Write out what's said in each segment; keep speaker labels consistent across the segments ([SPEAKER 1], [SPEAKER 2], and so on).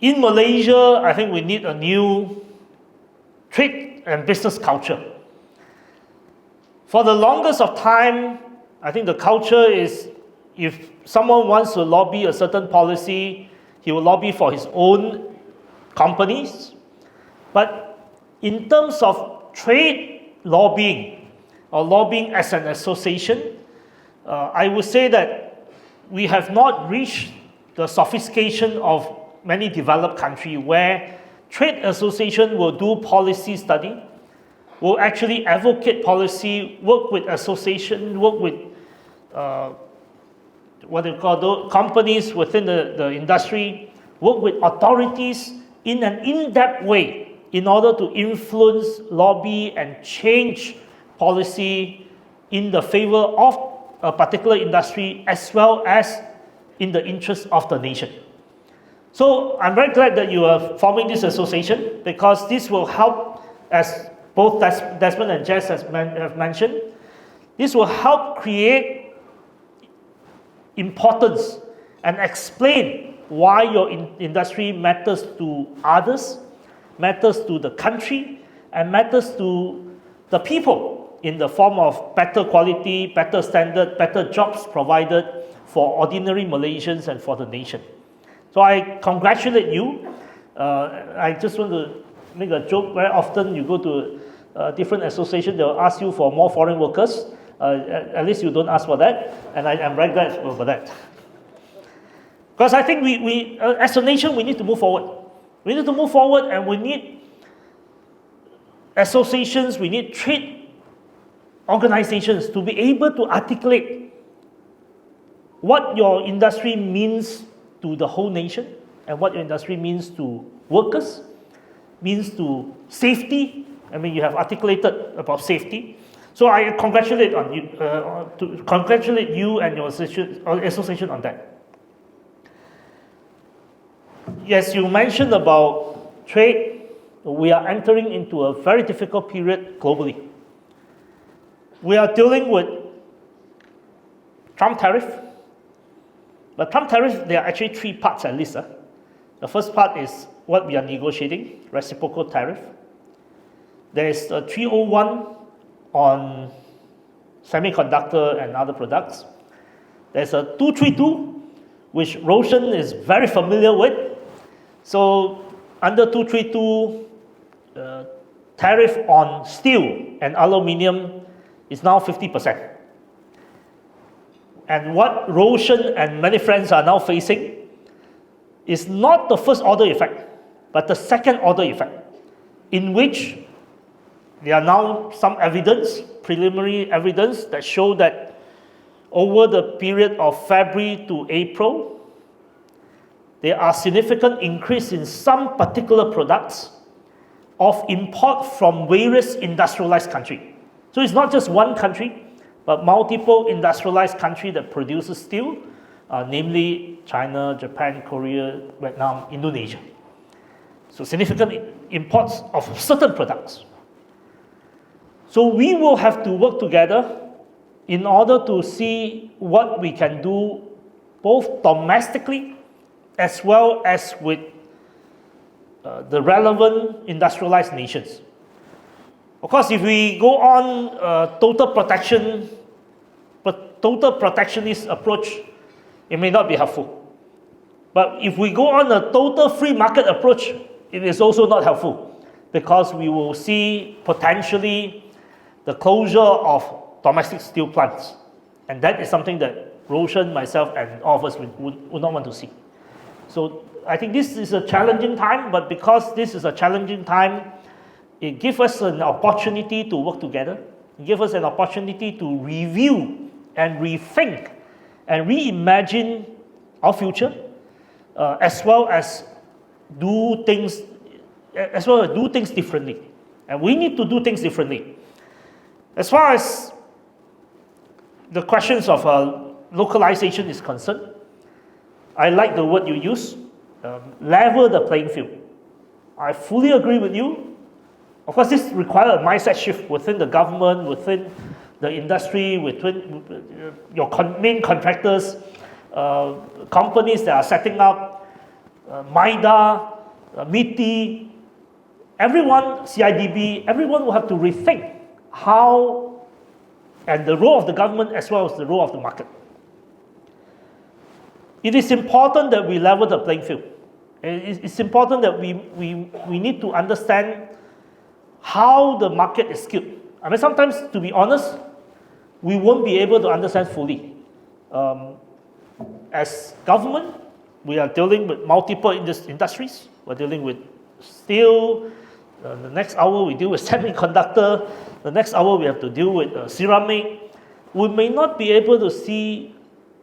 [SPEAKER 1] In Malaysia, I think we need a new trade and business culture. For the longest of time, I think the culture is if someone wants to lobby a certain policy, he will lobby for his own companies. But in terms of trade lobbying or lobbying as an association, I would say that we have not reached the sophistication of many developed countries where trade association will do policy study, will actually advocate policy, work with association, work with what they call companies within the industry, work with authorities in an in-depth way in order to influence, lobby, and change policy in the favor of a particular industry as well as in the interest of the nation. So I'm very glad that you are forming this association because this will help, as both Desmond and Jess have mentioned, this will help create importance and explain why your industry matters to others, matters to the country, and matters to the people in the form of better quality, better standard, better jobs provided for ordinary Malaysians and for the nation. So I congratulate you. I just want to make a joke. Very often you go to different associations, they'll ask you for more foreign workers. At least you don't ask for that, and I'm very glad for that. Because I think we as a nation, we need to move forward. We need to move forward, and we need associations, we need trade organizations to be able to articulate what your industry means to the whole nation and what your industry means to workers, means to safety. I mean, you have articulated about safety. So I congratulate you and your association on that. Yes, you mentioned about trade. We are entering into a very difficult period globally. We are dealing with Trump tariff. But Trump tariff, there are actually three parts at least. The first part is what we are negotiating, reciprocal tariff. There is a 301 on semiconductor and other products. There's a 232, which Roshan is very familiar with. So under 232, tariff on steel and aluminium is now 50%. And what Roshan and many friends are now facing is not the first order effect, but the second order effect, in which there are now some evidence, preliminary evidence, that show that over the period of February to April, there are significant increase in some particular products of import from various industrialized countries. So it's not just one country, but multiple industrialized countries that produces steel, namely China, Japan, Korea, Vietnam, Indonesia. So significant imports of certain products. So we will have to work together in order to see what we can do both domestically as well as with the relevant industrialized nations. Of course, if we go on total protectionist approach, it may not be helpful. But if we go on a total free market approach, it is also not helpful because we will see potentially the closure of domestic steel plants. And that is something that Roshan, myself, and all of us would not want to see. So I think this is a challenging time, but because this is a challenging time, it gives us an opportunity to work together. It gives us an opportunity to review and rethink and reimagine our future, as well as do things differently. And we need to do things differently. As far as the questions of localization is concerned, I like the word you use, level the playing field. I fully agree with you. Of course, this requires a mindset shift within the government, within the industry, within your main contractors, companies that are setting up. MIDA, MITI, everyone, CIDB, everyone will have to rethink how, and the role of the government as well as the role of the market. It is important that we level the playing field. It's important that we need to understand how the market is skewed. I mean, sometimes, to be honest, we won't be able to understand fully. As government, we are dealing with multiple industries. We're dealing with steel. The next hour we deal with semiconductor. The next hour we have to deal with ceramic. We may not be able to see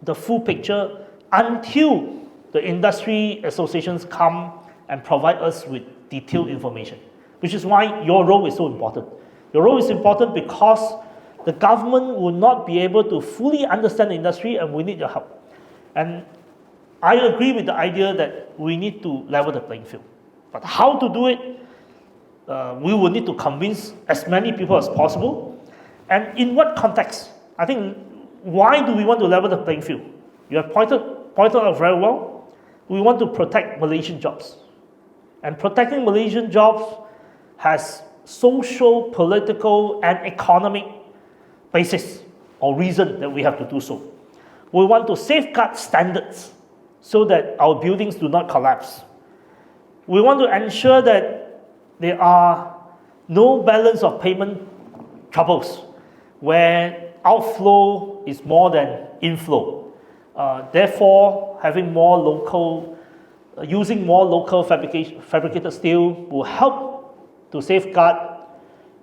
[SPEAKER 1] the full picture until the industry associations come and provide us with detailed information, which is why your role is so important. Your role is important because the government will not be able to fully understand the industry, and we need your help. And I agree with the idea that we need to level the playing field. But how to do it, we will need to convince as many people as possible. And in what context? I think, why do we want to level the playing field? You have pointed out very well. We want to protect Malaysian jobs. And protecting Malaysian jobs has social, political, and economic basis or reason that we have to do so. We want to safeguard standards so that our buildings do not collapse. We want to ensure that there are no balance of payment troubles where outflow is more than inflow. Therefore, having more local, using more local fabricated steel will help to safeguard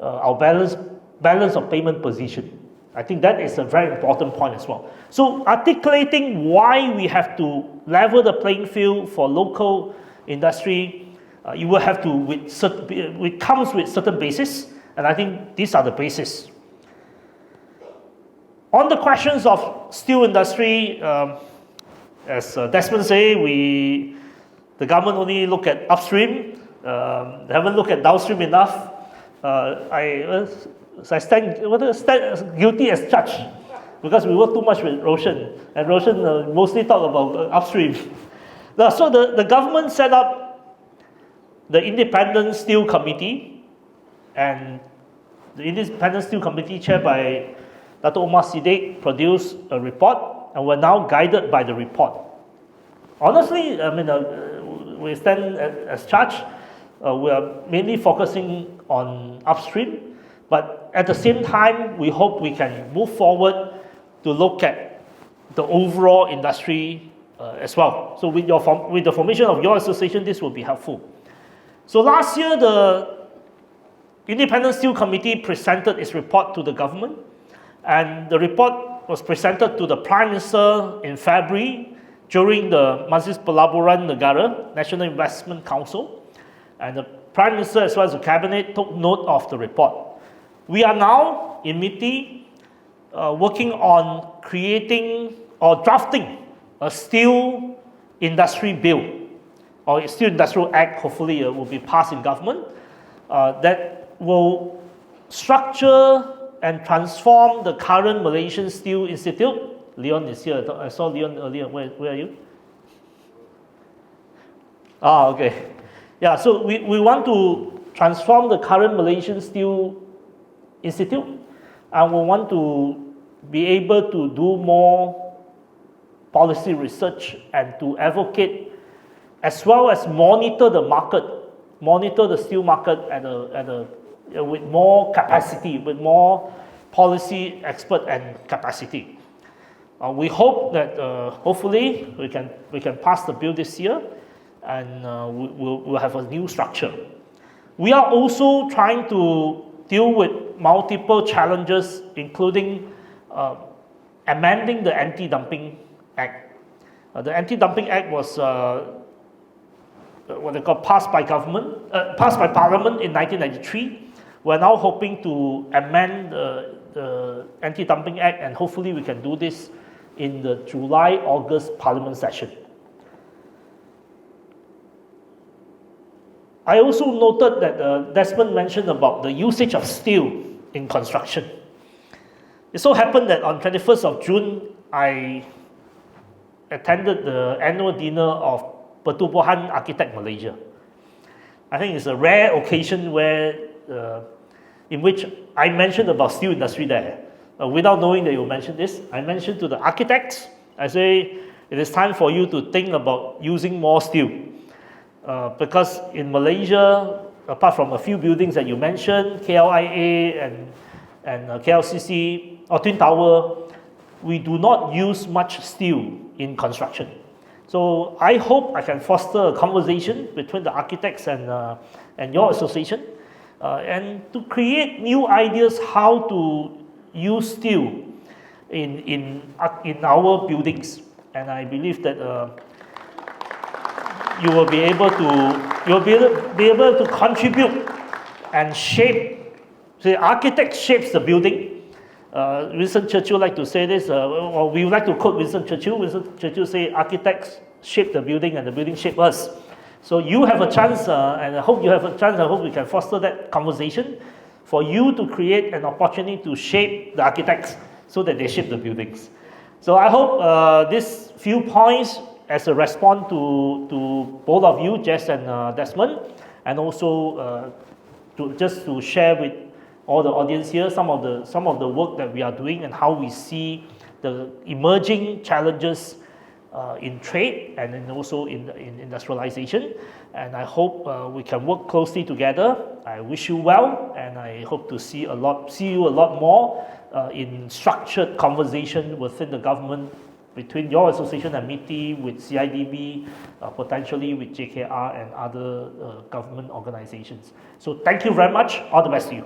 [SPEAKER 1] our balance of payment position. I think that is a very important point as well. So articulating why we have to level the playing field for local industry, you will have to, it comes with certain basis, and I think these are the basis. On the questions of steel industry, as Desmond say, the government only look at upstream, they haven't looked at downstream enough. I stand guilty as charged because we work too much with Roshan, and Roshan mostly talk about upstream. So the government set up the Independent Steel Committee, and the Independent Steel Committee chaired by Dr. Omar Siddiq produced a report, and we're now guided by the report. Honestly, I mean, we stand as charged. We are mainly focusing on upstream, but at the same time, we hope we can move forward to look at the overall industry as well. So with the formation of your association, this will be helpful. So last year, the Independent Steel Committee presented its report to the government, and the report was presented to the Prime Minister in February during the Majlis Pelaburan Negara, National Investment Council, and the Prime Minister as well as the Cabinet took note of the report. We are now in MITI working on creating or drafting a steel industry bill, or a steel industrial act, hopefully will be passed in government, that will structure and transform the current Malaysian Steel Institute. Leon is here. I saw Leon earlier. Where are you? Okay. Yeah, so we want to transform the current Malaysian Steel Institute, and we want to be able to do more policy research and to advocate as well as monitor the market, monitor the steel market with more capacity, with more policy expert and capacity. We hope that hopefully we can pass the bill this year, and we'll have a new structure. We are also trying to deal with multiple challenges, including amending the Anti-Dumping Act. The Anti-Dumping Act was what they call passed by Parliament in 1993. We're now hoping to amend the Anti-Dumping Act, and hopefully we can do this in the July-August Parliament session. I also noted that Desmond mentioned about the usage of steel in construction. It so happened that on 21st of June, I attended the annual dinner of Pertubuhan Architect Malaysia. I think it's a rare occasion where, in which I mentioned about steel industry there. Without knowing that you mentioned this, I mentioned to the architects, I say, it is time for you to think about using more steel. Because in Malaysia, apart from a few buildings that you mentioned, KLIA and KLCC or Twin Tower, we do not use much steel in construction. So I hope I can foster a conversation between the architects and your association, and to create new ideas how to use steel in our buildings. And I believe that you will be able to contribute and shape. So the architect shapes the building. Winston Churchill like to say this, or we would like to quote Winston Churchill. Winston Churchill say, architects shape the building and the building shape us. So you have a chance, and I hope you have a chance, I hope we can foster that conversation for you to create an opportunity to shape the architects so that they shape the buildings. So I hope these few points as a response to both of you, Jess and Desmond, and also to share with all the audience here some of the work that we are doing and how we see the emerging challenges in trade and then also in industrialization. And I hope we can work closely together. I wish you well, and I hope to see you a lot more in structured conversation within the government, between your association and MITI, with CIDB, potentially with JKR and other government organizations. So thank you very much. All the best to you.